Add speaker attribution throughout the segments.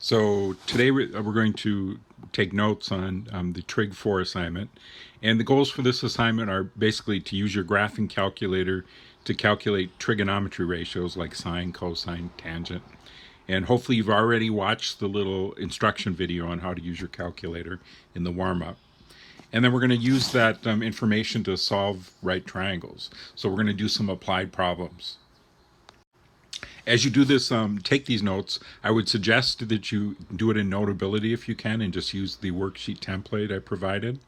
Speaker 1: So today we're going to take notes on the Trig 4 assignment. And the goals for this assignment are basically to use your graphing calculator to calculate trigonometry ratios like sine, cosine, tangent. And hopefully you've already watched the little instruction video on how to use your calculator in the warm-up. And then we're going to use that information to solve right triangles. So we're going to do some applied problems. As you do this, take these notes. I would suggest that you do it in Notability if you can and just use the worksheet template I provided.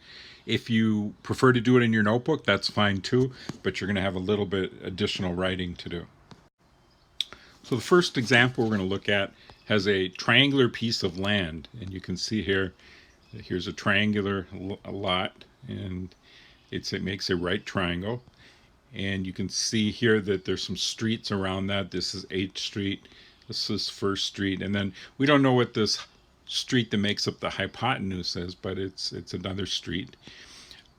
Speaker 1: If you prefer to do it in your notebook, that's fine too, but you're going to have a little bit additional writing to do. So the first example we're going to look at has a triangular piece of land, and you can see here's a triangular lot, and it makes a right triangle. And you can see here that there's some streets around that. This is H Street, this is First Street, and then we don't know what this street that makes up the hypotenuse is, but it's another street.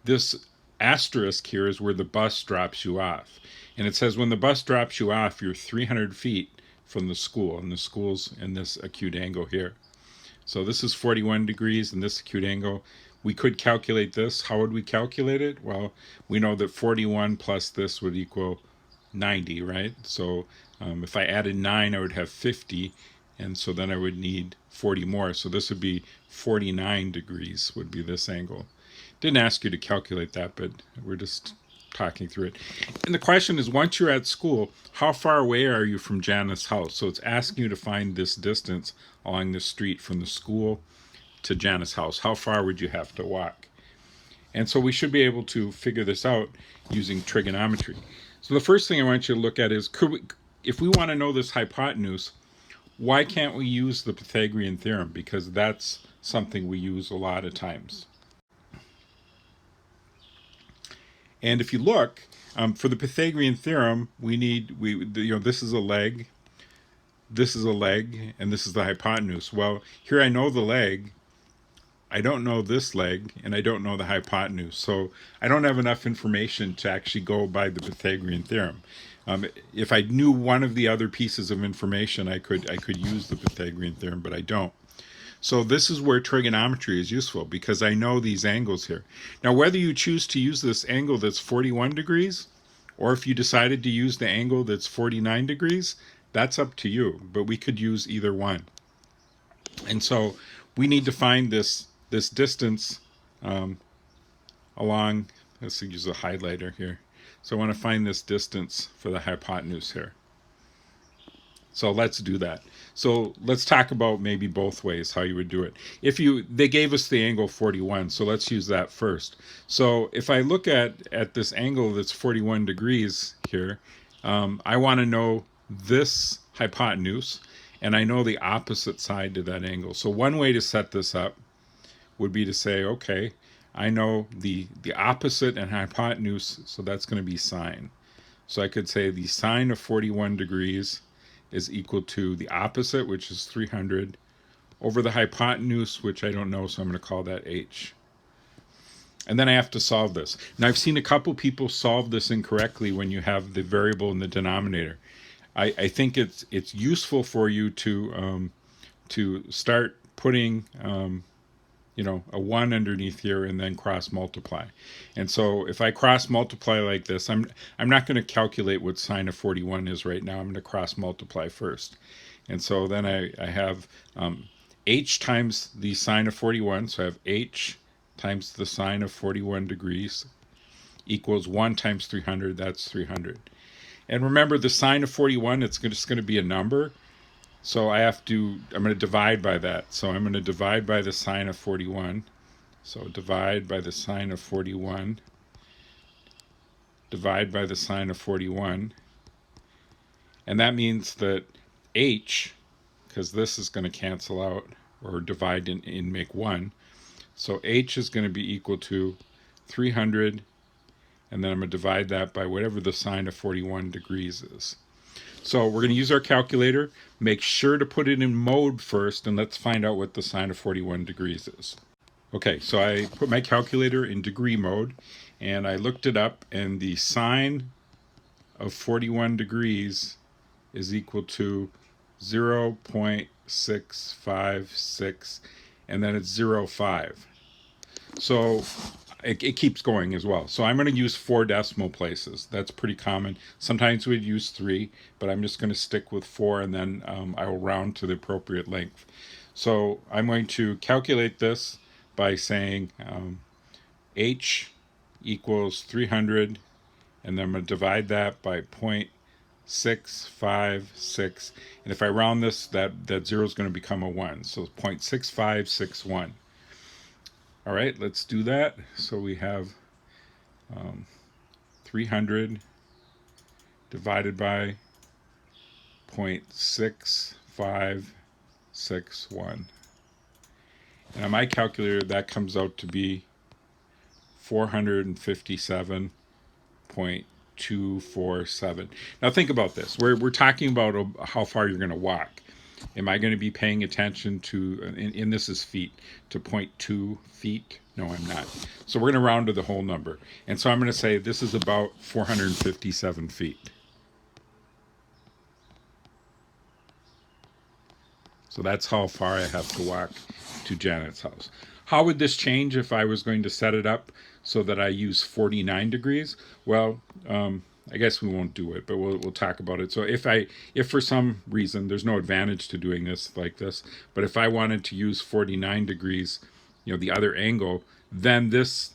Speaker 1: This asterisk here is where the bus drops you off, and it says when the bus drops you off, you're 300 feet from the school, and the school's in this acute angle here. So this is 41 degrees, and this acute angle. We could calculate this. How would we calculate it? Well, we know that 41 plus this would equal 90, right? So if I added 9, I would have 50, and so then I would need 40 more. So this would be 49 degrees would be this angle. Didn't ask you to calculate that, but we're just talking through it. And the question is, once you're at school, how far away are you from Janice's house? So it's asking you to find this distance along the street from the school to Janice's house. How far would you have to walk? And so we should be able to figure this out using trigonometry. So the first thing I want you to look at is, if we want to know this hypotenuse, why can't we use the Pythagorean theorem? Because that's something we use a lot of times. And if you look, for the Pythagorean theorem, this is a leg, this is a leg, and this is the hypotenuse. Well, here I know the leg, I don't know this leg, and I don't know the hypotenuse. So I don't have enough information to actually go by the Pythagorean theorem. If I knew one of the other pieces of information, I could use the Pythagorean theorem, but I don't. So this is where trigonometry is useful, because I know these angles here. Now, whether you choose to use this angle that's 41 degrees, or if you decided to use the angle that's 49 degrees, that's up to you, but we could use either one. And so we need to find this distance along, let's use a highlighter here. So I want to find this distance for the hypotenuse here. So let's do that. So let's talk about maybe both ways how you would do it. They gave us the angle 41, so let's use that first. So if I look at this angle that's 41 degrees here, I want to know this hypotenuse, and I know the opposite side to that angle. So one way to set this up would be to say, okay, I know the opposite and hypotenuse, so that's going to be sine. So I could say the sine of 41 degrees is equal to the opposite, which is 300, over the hypotenuse, which I don't know, so I'm going to call that h. And then I have to solve this. Now, I've seen a couple people solve this incorrectly when you have the variable in the denominator. I think it's useful for you to start putting a 1 underneath here and then cross multiply. And so if I cross multiply like this, I'm not going to calculate what sine of 41 is right now. I'm going to cross multiply first. And so then I have h times the sine of 41. So I have h times the sine of 41 degrees equals 1 times 300. That's 300. And remember, the sine of 41, it's just going to be a number. So I'm going to divide by that. So I'm going to divide by the sine of 41. So divide by the sine of 41. Divide by the sine of 41. And that means that h, because this is going to cancel out, or divide and make 1. So h is going to be equal to 300, and then I'm going to divide that by whatever the sine of 41 degrees is. So we're going to use our calculator. Make sure to put it in mode first, and let's find out what the sine of 41 degrees is. Okay, so I put my calculator in degree mode, and I looked it up, and the sine of 41 degrees is equal to 0.656, and then it's 0.5. So it keeps going as well. So I'm going to use 4 decimal places. That's pretty common. Sometimes we'd use 3, but I'm just going to stick with 4, and then I will round to the appropriate length. So I'm going to calculate this by saying h equals 300, and then I'm going to divide that by 0.656, and if I round this, that 0 is going to become a 1, so 0.6561. All right, let's do that. So we have 300 divided by 0.6561. And on my calculator, that comes out to be 457.247. Now think about this. We're talking about how far you're going to walk. Am I going to be paying attention to, and this is feet, to 0.2 feet? No, I'm not. So we're going to round to the whole number. And so I'm going to say this is about 457 feet. So that's how far I have to walk to Janet's house. How would this change if I was going to set it up so that I use 49 degrees? Well, I guess we won't do it, but we'll talk about it. So if for some reason, there's no advantage to doing this like this, but if I wanted to use 49 degrees, the other angle, then this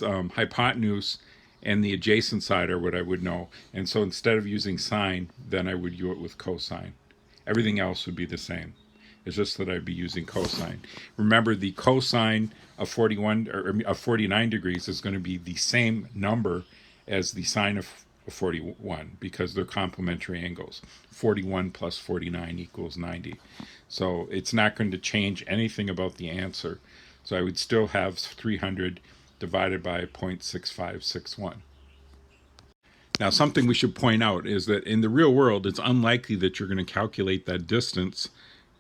Speaker 1: hypotenuse and the adjacent side are what I would know. And so instead of using sine, then I would do it with cosine. Everything else would be the same. It's just that I'd be using cosine. Remember, the cosine of 49 degrees is going to be the same number as the sine of 41 because they're complementary angles. 41 plus 49 equals 90. So it's not going to change anything about the answer. So I would still have 300 divided by 0.6561. Now, something we should point out is that in the real world, it's unlikely that you're going to calculate that distance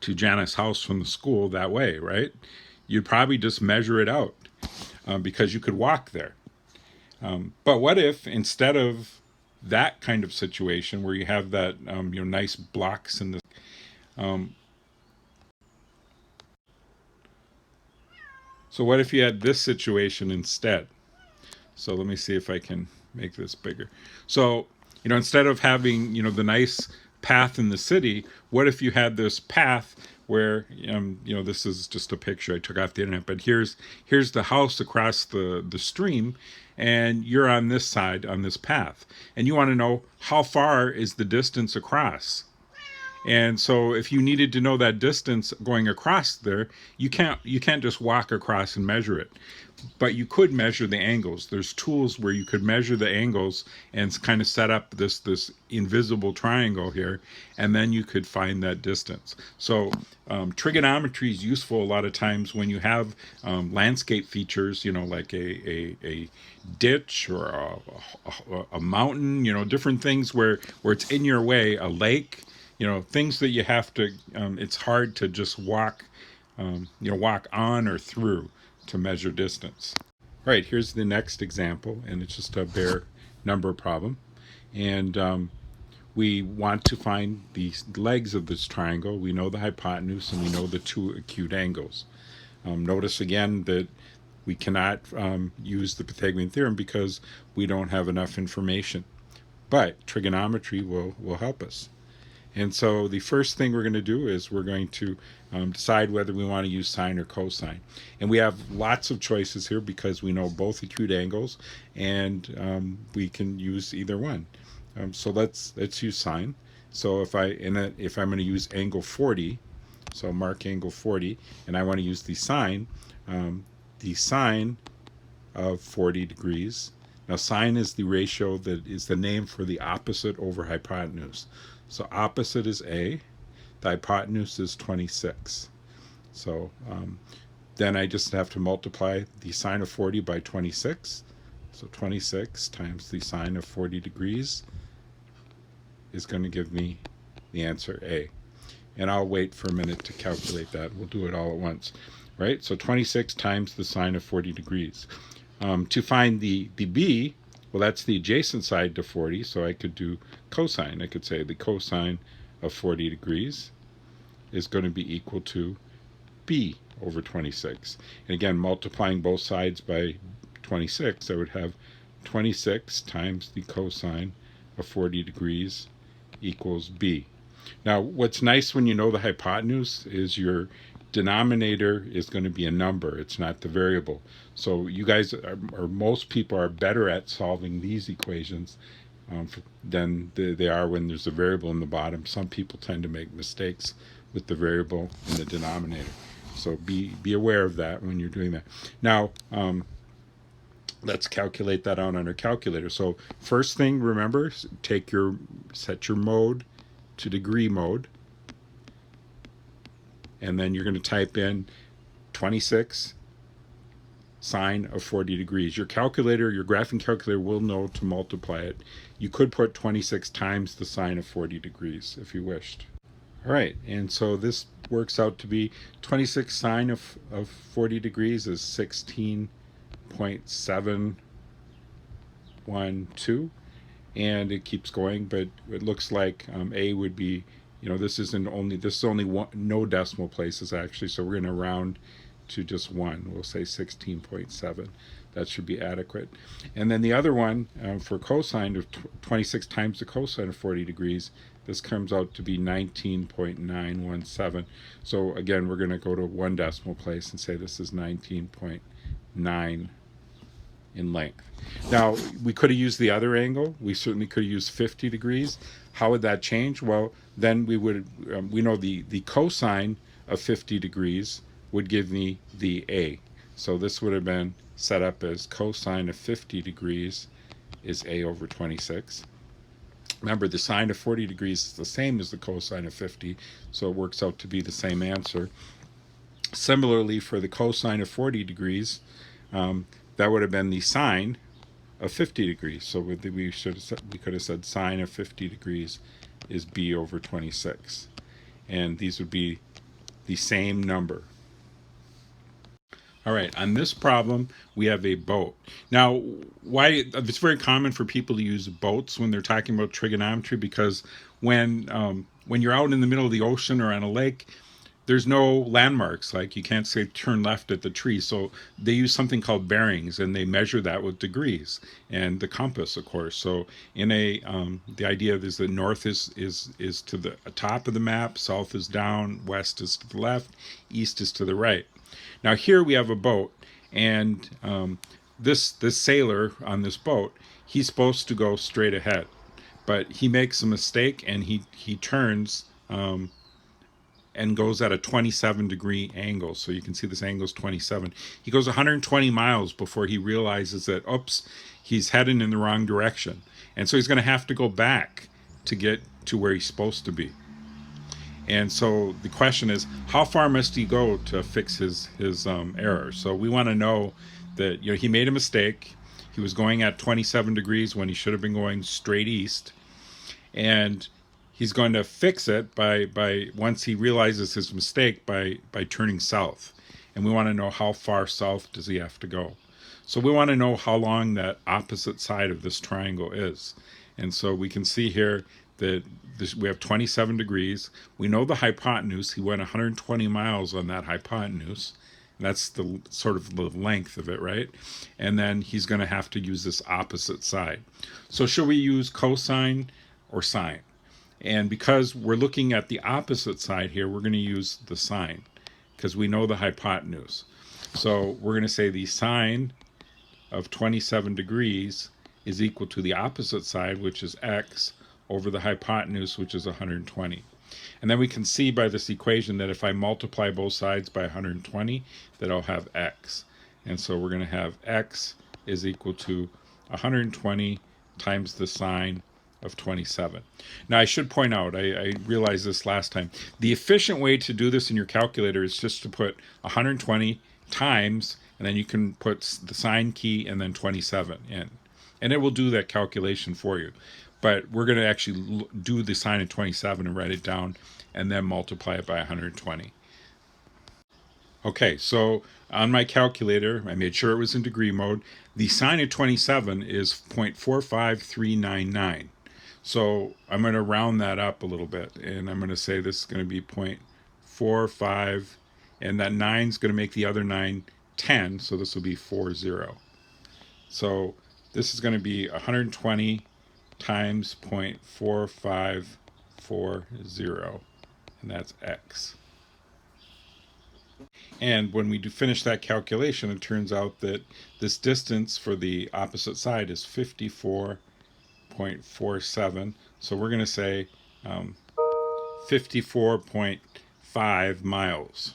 Speaker 1: to Janet's house from the school that way, right? You'd probably just measure it out because you could walk there. But what if instead of that kind of situation where you have that nice blocks in the so what if you had this situation instead? So let me see if I can make this bigger. So instead of having the nice path in the city, what if you had this path where this is just a picture I took off the internet, but here's the house across the stream, and you're on this side on this path, and you want to know how far is the distance across. And so if you needed to know that distance going across there, you can't just walk across and measure it. But you could measure the angles. There's tools where you could measure the angles and kind of set up this invisible triangle here, and then you could find that distance. So trigonometry is useful a lot of times when you have landscape features, like a ditch or a mountain, different things where it's in your way, a lake, things that you have to, it's hard to just walk on or through to measure distance. All right, here's the next example, and it's just a bare number problem. And we want to find the legs of this triangle. We know the hypotenuse, and we know the 2 acute angles. Notice again that we cannot use the Pythagorean theorem because we don't have enough information. But trigonometry will help us. And so the first thing we're going to do is we're going to decide whether we want to use sine or cosine. And we have lots of choices here because we know both acute angles, and we can use either one. So let's use sine. So if I'm going to use angle 40, so mark angle 40, and I want to use the sine of 40 degrees. Now sine is the ratio that is the name for the opposite over hypotenuse. So opposite is A, the hypotenuse is 26. So then I just have to multiply the sine of 40 by 26. So 26 times the sine of 40 degrees is going to give me the answer A. And I'll wait for a minute to calculate that. We'll do it all at once, right? So 26 times the sine of 40 degrees. To find the B, well, that's the adjacent side to 40, so I could do cosine. I could say the cosine of 40 degrees is going to be equal to b over 26. And again, multiplying both sides by 26, I would have 26 times the cosine of 40 degrees equals b. Now, what's nice when you know the hypotenuse is your denominator is going to be a number. It's not the variable. So you guys or most people are better at solving these equations than they are when there's a variable in the bottom. Some people tend to make mistakes with the variable in the denominator. So be aware of that when you're doing that. Now, let's calculate that out on our calculator. So first thing, remember, set your mode to degree mode, and then you're going to type in 26 sine of 40 degrees. Your calculator, your graphing calculator will know to multiply it. You could put 26 times the sine of 40 degrees if you wished. All right, and so this works out to be 26 sine of 40 degrees is 16.712, and it keeps going, but it looks like A would be, this is only one, no decimal places actually, so we're going to round to just one. We'll say 16.7. That should be adequate. And then the other one for cosine of 26 times the cosine of 40 degrees, this comes out to be 19.917. So again, we're going to go to one decimal place and say this is 19.9 in length. Now, we could have used the other angle. We certainly could have used 50 degrees. How would that change? Well, then we know the cosine of 50 degrees would give me the A. So this would have been set up as cosine of 50 degrees is A over 26. Remember, the sine of 40 degrees is the same as the cosine of 50, so it works out to be the same answer. Similarly, for the cosine of 40 degrees, that would have been the sine of 50 degrees. So we could have said sine of 50 degrees is B over 26. And these would be the same number. All right, on this problem, we have a boat. Now, why it's very common for people to use boats when they're talking about trigonometry, because when you're out in the middle of the ocean or on a lake, there's no landmarks. Like you can't say turn left at the tree. So they use something called bearings, and they measure that with degrees and the compass, of course. So in the idea is that north is to the top of the map, south is down, west is to the left, east is to the right. Now here we have a boat, and this sailor on this boat, he's supposed to go straight ahead, but he makes a mistake and he turns and goes at a 27-degree angle. So you can see this angle is 27. He goes 120 miles before he realizes that, oops, he's heading in the wrong direction. And so he's going to have to go back to get to where he's supposed to be. And so the question is, how far must he go to fix his error? So we want to know that he made a mistake. He was going at 27 degrees when he should have been going straight east. And he's going to fix it by once he realizes his mistake by turning south. And we want to know how far south does he have to go. So we want to know how long that opposite side of this triangle is. And so we can see here that we have 27 degrees. We know the hypotenuse. He went 120 miles on that hypotenuse. That's the sort of the length of it, right? And then he's going to have to use this opposite side. So should we use cosine or sine? And because we're looking at the opposite side here, we're going to use the sine because we know the hypotenuse. So we're going to say the sine of 27 degrees is equal to the opposite side, which is x, over the hypotenuse, which is 120. And then we can see by this equation that if I multiply both sides by 120, that I'll have x. And so we're going to have x is equal to 120 times the sine of 27. Now I should point out, I realized this last time, the efficient way to do this in your calculator is just to put 120 times, and then you can put the sine key and then 27 in. And it will do that calculation for you. But we're going to actually do the sine of 27 and write it down and then multiply it by 120. Okay, so on my calculator, I made sure it was in degree mode. The sine of 27 is 0.45399. So I'm going to round that up a little bit, and I'm going to say this is going to be 4, 5, and that 9 is going to make the other 9 10, so this will be 4, 0. So this is going to be 120 times 0.4540, and that's x. And when we do finish that calculation, it turns out that this distance for the opposite side is 54.47. So we're going to say 54.5 miles.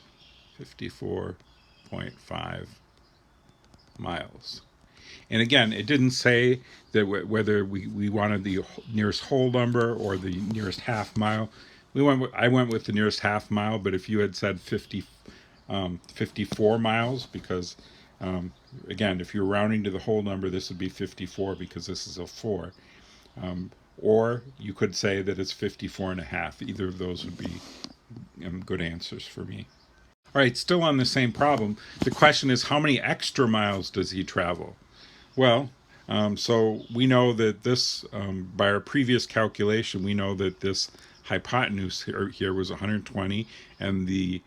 Speaker 1: 54.5 miles. And again, it didn't say that whether we wanted the nearest whole number or the nearest half mile. I went with the nearest half mile, but if you had said 54 miles, because again, if you're rounding to the whole number, this would be 54 because this is a 4. Or you could say that it's 54 and a half. Either of those would be good answers for me. All right, still on the same problem. The question is, how many extra miles does he travel? Well, so we know that this, by our previous calculation, we know that this hypotenuse here was 120, and the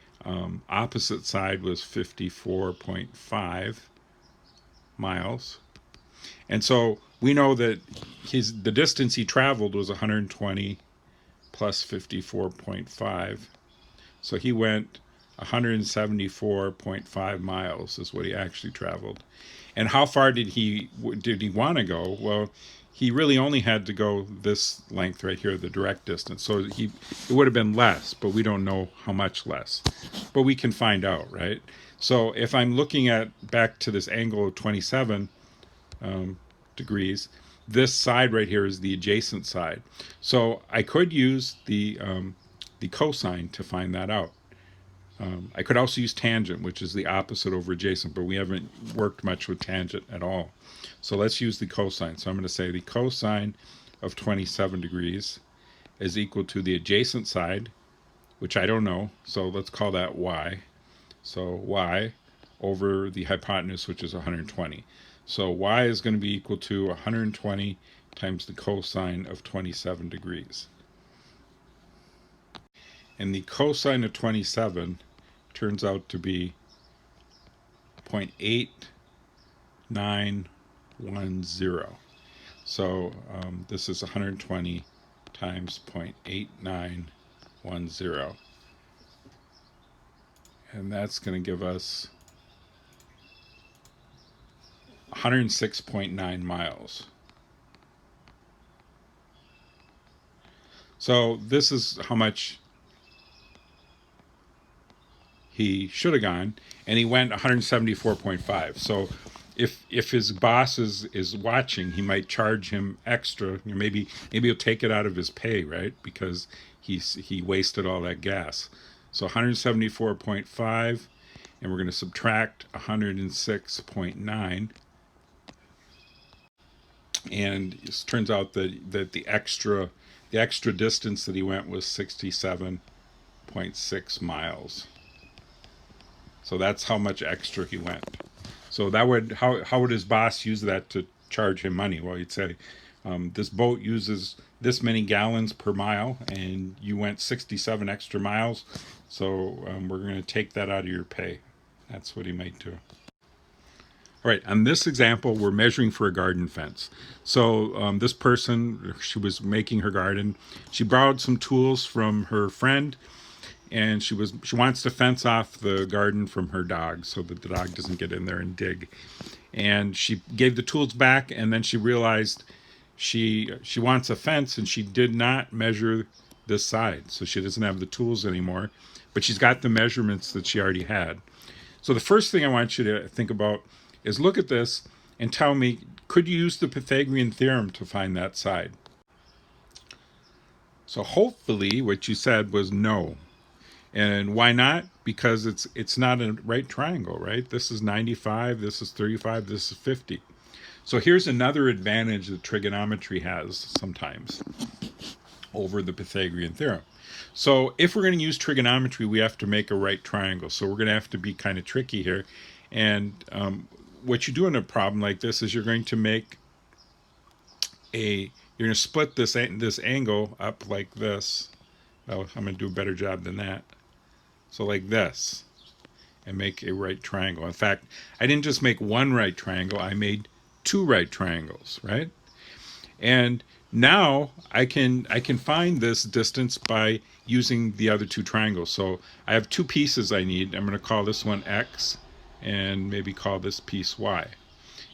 Speaker 1: opposite side was 54.5 miles. And so we know that the distance he traveled was 120 plus 54.5. So he went 174.5 miles is what he actually traveled. And how far did he want to go? Well, he really only had to go this length right here, the direct distance. So it would have been less, but we don't know how much less. But we can find out, right? So if I'm looking back to this angle of 27 degrees, this side right here is the adjacent side. So I could use the cosine to find that out. I could also use tangent, which is the opposite over adjacent, but we haven't worked much with tangent at all. So let's use the cosine. So I'm going to say the cosine of 27 degrees is equal to the adjacent side, which I don't know, so let's call that y. So y over the hypotenuse, which is 120. So y is going to be equal to 120 times the cosine of 27 degrees. And the cosine of 27 turns out to be 0.8910. So this is 120 times 0.8910. And that's going to give us 106.9 miles. So this is how much he should have gone, and he went 174.5. So if his boss is watching, he might charge him extra. Maybe he'll take it out of his pay, right? Because he wasted all that gas. So 174.5, and we're going to subtract 106.9. And it turns out that the extra distance that he went was 67.6 miles. So that's how much extra he went. So that would how would his boss use that to charge him money? Well, he'd say, this boat uses this many gallons per mile, and you went 67 extra miles, so we're going to take that out of your pay. That's what he might do. All right, on this example, we're measuring for a garden fence. So this person, she was making her garden. She borrowed some tools from her friend, and she wants to fence off the garden from her dog so that the dog doesn't get in there and dig. And she gave the tools back, and then she realized she wants a fence, and she did not measure this side, so she doesn't have the tools anymore, but she's got the measurements that she already had. So the first thing I want you to think about is look at this and tell me, could you use the Pythagorean theorem to find that side? So hopefully what you said was no. And why not? Because it's not a right triangle, right? This is 95, this is 35, this is 50. So here's another advantage that trigonometry has sometimes over the Pythagorean theorem. So if we're going to use trigonometry, we have to make a right triangle. So we're going to have to be kind of tricky here. And what you do in a problem like this is you're going to split this angle up like this. Well, I'm going to do a better job than that. So like this, and make a right triangle. In fact, I didn't just make one right triangle, I made two right triangles, right? And now I can find this distance by using the other two triangles. So I have two pieces I need. I'm going to call this one X and maybe call this piece Y.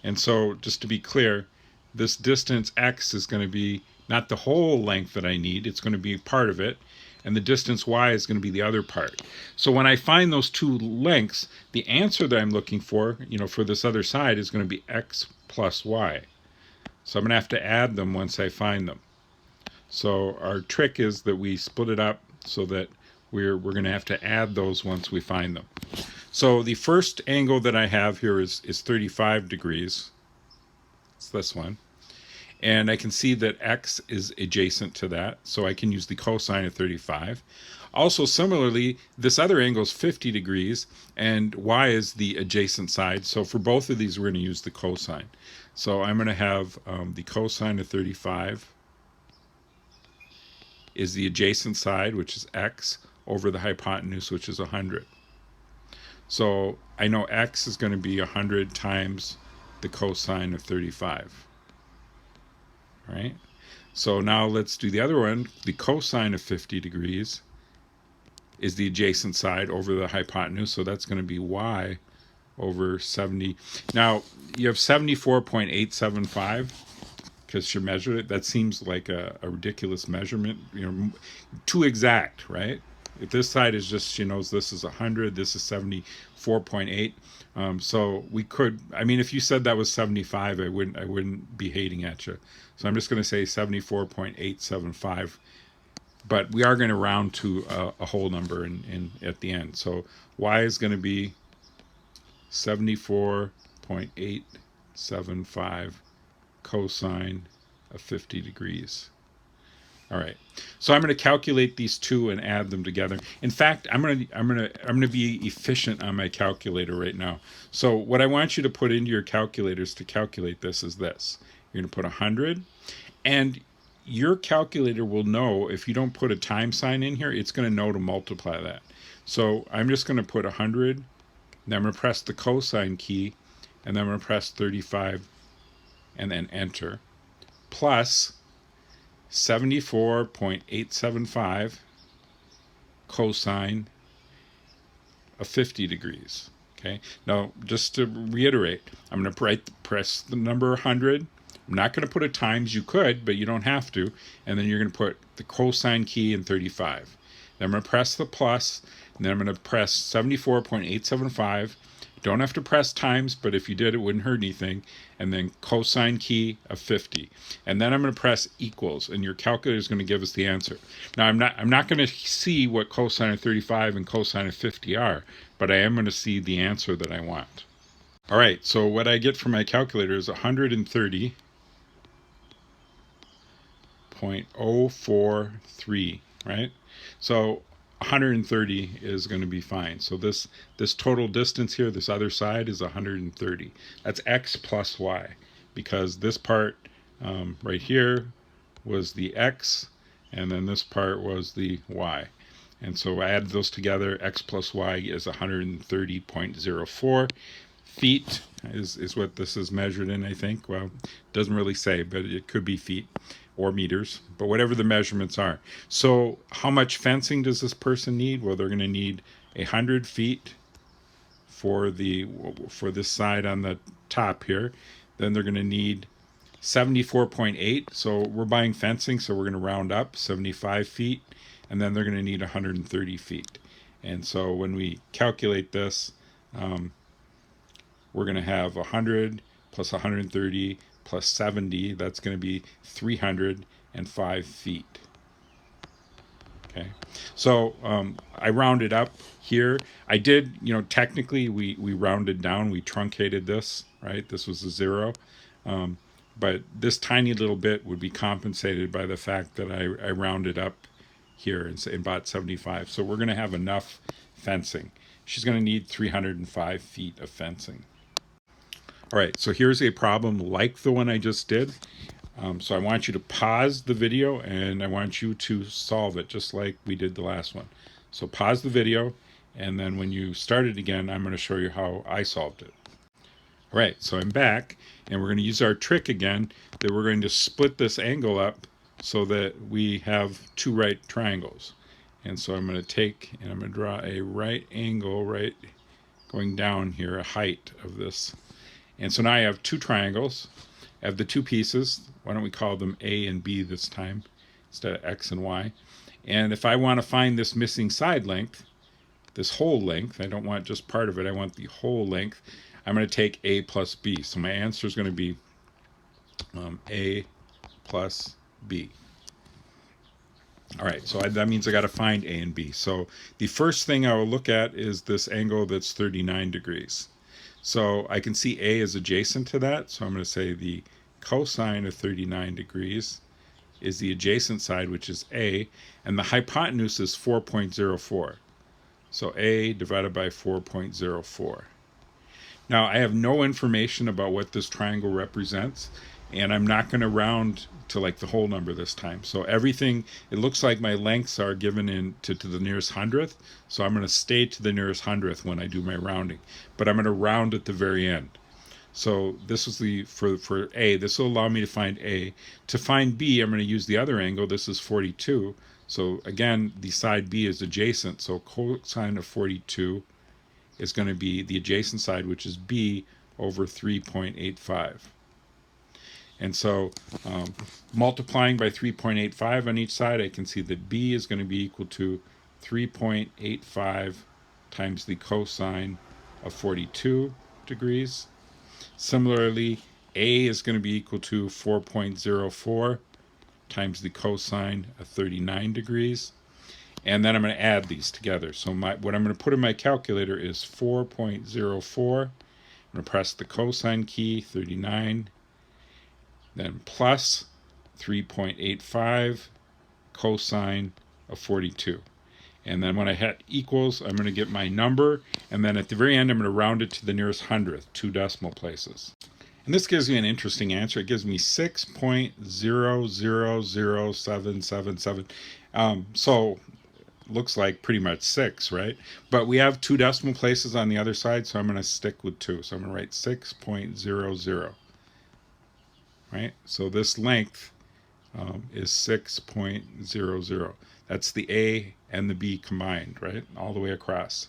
Speaker 1: And so just to be clear, this distance X is going to be not the whole length that I need, it's going to be part of it. And the distance Y is going to be the other part. So when I find those two lengths, the answer that I'm looking for, for this other side is going to be X plus Y. So I'm going to have to add them once I find them. So our trick is that we split it up so that we're going to have to add those once we find them. So the first angle that I have here is 35 degrees. It's this one. And I can see that X is adjacent to that, so I can use the cosine of 35. Also, similarly, this other angle is 50 degrees, and Y is the adjacent side. So for both of these, we're going to use the cosine. So I'm going to have the cosine of 35 is the adjacent side, which is X, over the hypotenuse, which is 100. So I know X is going to be 100 times the cosine of 35. All right? So now let's do the other one. The cosine of 50 degrees is the adjacent side over the hypotenuse, so that's going to be Y over 70. Now, you have 74.875 because you measured it. That seems like a ridiculous measurement, too exact, right? If this side is just, she knows this is 100, this is 74.8. So we could, if you said that was 75, I wouldn't be hating at you. So I'm just going to say 74.875. But we are going to round to a whole number at the end. So Y is going to be 74.875 cosine of 50 degrees. All right. So I'm going to calculate these two and add them together. In fact, I'm going to be efficient on my calculator right now. So what I want you to put into your calculators to calculate this is this. You're going to put 100, and your calculator will know if you don't put a time sign in here, it's going to know to multiply that. So I'm just going to put 100, and then I'm going to press the cosine key, and then I'm going to press 35 and then enter, plus 74.875 cosine of 50 degrees. Okay. Now, just to reiterate, I'm going to press the number 100. I'm not going to put a times. You could, but you don't have to. And then you're going to put the cosine key in 35. Then I'm going to press the plus, and then I'm going to press 74.875. Don't have to press times, but if you did, it wouldn't hurt anything. And then cosine key of 50. And then I'm going to press equals, and your calculator is going to give us the answer. Now, I'm not going to see what cosine of 35 and cosine of 50 are, but I am going to see the answer that I want. All right, so what I get from my calculator is 130.043, right? So 130 is going to be fine. So this total distance here, this other side, is 130. That's X plus Y, because this part right here was the X, and then this part was the Y. And so I add those together. X plus Y is 130.04. Feet is what this is measured in, I think. Well, it doesn't really say, but it could be feet or meters, but whatever the measurements are. So how much fencing does this person need? Well, they're going to need 100 feet for this side on the top here. Then they're going to need 74.8. So we're buying fencing, so we're going to round up 75 feet, and then they're going to need 130 feet. And so when we calculate this, we're going to have 100 plus 130 plus 70, that's going to be 305 feet. Okay, so I rounded up here. I did, technically we rounded down, we truncated this, right? This was a 0. But this tiny little bit would be compensated by the fact that I rounded up here and bought 75. So we're going to have enough fencing. She's going to need 305 feet of fencing. All right, so here's a problem like the one I just did. So I want you to pause the video, and I want you to solve it just like we did the last one. So pause the video And then when you start it again, I'm going to show you how I solved it. All right, so I'm back, and we're going to use our trick again, that we're going to split this angle up so that we have two right triangles. And so I'm going to take and I'm going to draw a right angle right going down here, a height of this. And so now I have two triangles. I have the two pieces. Why don't we call them A and B this time instead of X and Y? And if I want to find this missing side length, this whole length, I don't want just part of it, I want the whole length, I'm going to take A plus B. So my answer is going to be A plus B. All right, so that means I got to find A and B. So the first thing I will look at is this angle that's 39 degrees. So I can see A is adjacent to that, so I'm going to say the cosine of 39 degrees is the adjacent side, which is A, and the hypotenuse is 4.04. So A divided by 4.04. Now, I have no information about what this triangle represents, and I'm not going to round to like the whole number this time. So everything, it looks like my lengths are given in to the nearest hundredth, so I'm going to stay to the nearest hundredth when I do my rounding, but I'm going to round at the very end. So this is the, for A, this will allow me to find A. To find B, I'm going to use the other angle. This is 42. So again, the side B is adjacent, so cosine of 42 is going to be the adjacent side, which is B over 3.85. And so multiplying by 3.85 on each side, I can see that B is going to be equal to 3.85 times the cosine of 42 degrees. Similarly, A is going to be equal to 4.04 times the cosine of 39 degrees. And then I'm going to add these together. So what I'm going to put in my calculator is 4.04. I'm going to press the cosine key, 39, then plus 3.85 cosine of 42. And then when I hit equals, I'm going to get my number, and then at the very end, I'm going to round it to the nearest hundredth, 2 decimal places. And this gives me an interesting answer. It gives me 6.000777. So looks like pretty much 6, right? But we have 2 decimal places on the other side, so I'm going to stick with 2. So I'm going to write 6.00. Right? So this length is 6.00. That's the A and the B combined, right? All the way across.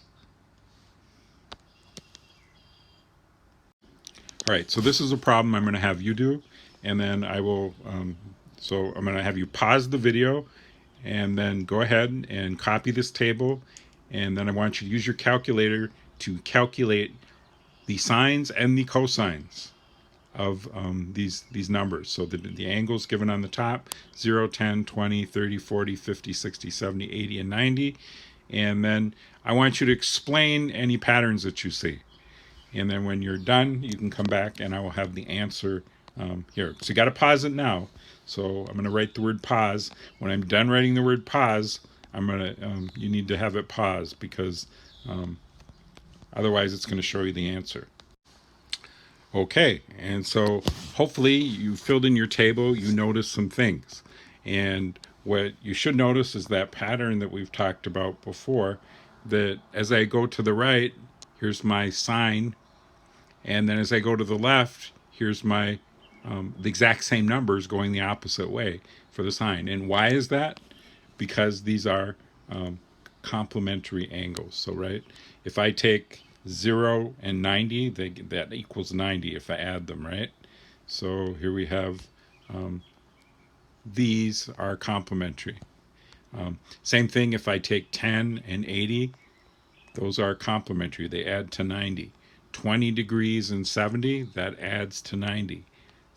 Speaker 1: All right, so this is a problem I'm going to have you do, and then I will, so I'm going to have you pause the video, and then go ahead and copy this table, and then I want you to use your calculator to calculate the sines and the cosines of these numbers. So the angles given on the top, 0, 10, 20, 30, 40, 50, 60, 70, 80, and 90. And then I want you to explain any patterns that you see. And then when you're done, you can come back and I will have the answer here. So you got to pause it now. So I'm going to write the word pause. When I'm done writing the word pause, I'm going to, you need to have it pause because otherwise it's going to show you the answer. Okay, and so hopefully you filled in your table, you noticed some things. And what you should notice is that pattern that we've talked about before, that as I go to the right, here's my sine, and then as I go to the left, here's my the exact same numbers going the opposite way for the sine. And why is that? Because these are complementary angles. So right, if I take 0 and 90, that equals 90 if I add them, right? So here we have these are complementary. Same thing if I take 10 and 80, those are complementary. They add to 90. 20 degrees and 70, that adds to 90.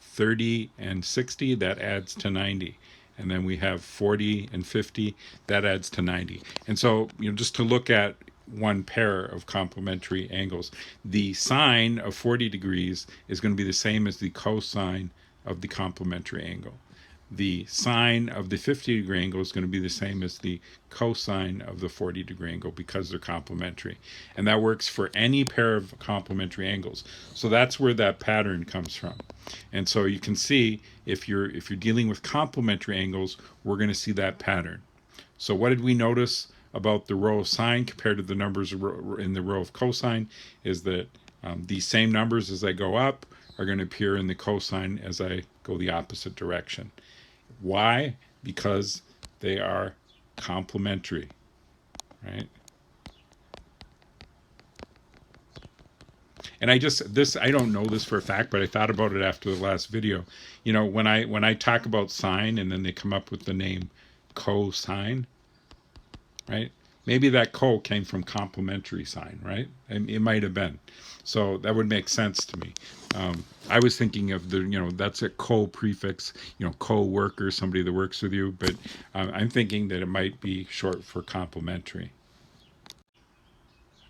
Speaker 1: 30 and 60, that adds to 90. And then we have 40 and 50, that adds to 90. And so, just to look at one pair of complementary angles, the sine of 40 degrees is going to be the same as the cosine of the complementary angle. The sine of the 50-degree angle is going to be the same as the cosine of the 40-degree angle because they're complementary. And that works for any pair of complementary angles. So that's where that pattern comes from. And so you can see if you're dealing with complementary angles, we're going to see that pattern. So what did we notice about the row of sine compared to the numbers in the row of cosine is that these same numbers as I go up are going to appear in the cosine as I go the opposite direction. Why? Because they are complementary, right? And I don't know this for a fact, but I thought about it after the last video. You know, when I talk about sine and then they come up with the name cosine, right? Maybe that co came from complementary sine, right? And it might have been. So that would make sense to me. I was thinking of that's a co prefix, co-worker, somebody that works with you, but I'm thinking that it might be short for complementary.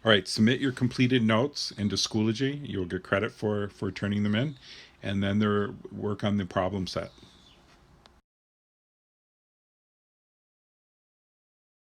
Speaker 1: All right, submit your completed notes into Schoology. You'll get credit for turning them in, and then work on the problem set.